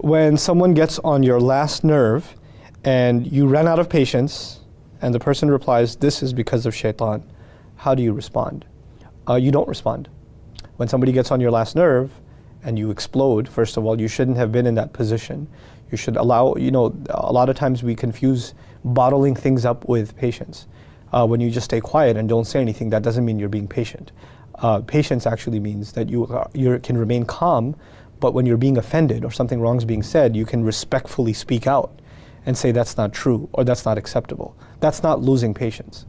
when someone gets on your last nerve and you run out of patience and the person replies, this is because of shaitan, how do you respond? You don't respond. When somebody gets on your last nerve and you explode, first of all, you shouldn't have been in that position. You should allow, a lot of times we confuse bottling things up with patience. When you just stay quiet and don't say anything, that doesn't mean you're being patient. Patience actually means that you can remain calm, but when you're being offended or something wrong is being said, you can respectfully speak out and say that's not true or that's not acceptable. That's not losing patience.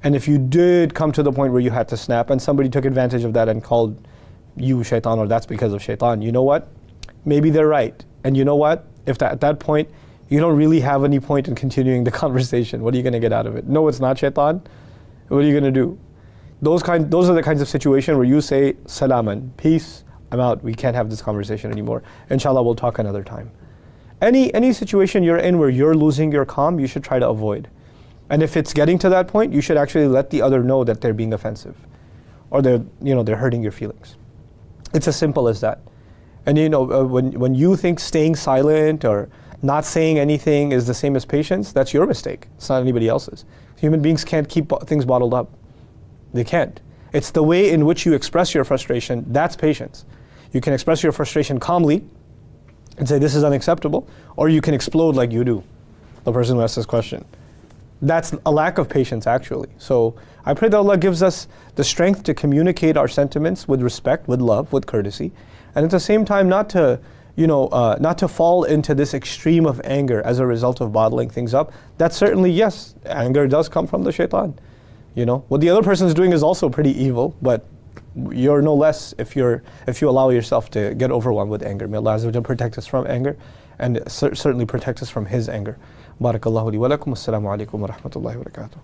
And if you did come to the point where you had to snap and somebody took advantage of that and called you shaitan or that's because of shaitan, you know what? Maybe they're right. And you know what? If at that point, you don't really have any point in continuing the conversation, what are you going to get out of it? No, it's not shaitan. What are you going to do? Those are the kinds of situations where you say, salaman, peace, I'm out, we can't have this conversation anymore. Inshallah, we'll talk another time. Any situation you're in where you're losing your calm, you should try to avoid. And if it's getting to that point, you should actually let the other know that they're being offensive or they're hurting your feelings. It's as simple as that. And when you think staying silent or not saying anything is the same as patience, that's your mistake. It's not anybody else's. Human beings can't keep things bottled up. They can't. It's the way in which you express your frustration, that's patience. You can express your frustration calmly and say this is unacceptable, or you can explode like you do, the person who asked this question. That's a lack of patience actually. So I pray that Allah gives us the strength to communicate our sentiments with respect, with love, with courtesy, and at the same time not to fall into this extreme of anger as a result of bottling things up. That certainly, yes, anger does come from the shaitan. What the other person is doing is also pretty evil, but you're no less if you allow yourself to get overwhelmed with anger. May Allah Azza wa Jalla protect us from anger and certainly protect us from His anger. Barakallahu li wa lakum. Assalamu alaikum wa rahmatullahi wa barakatuh.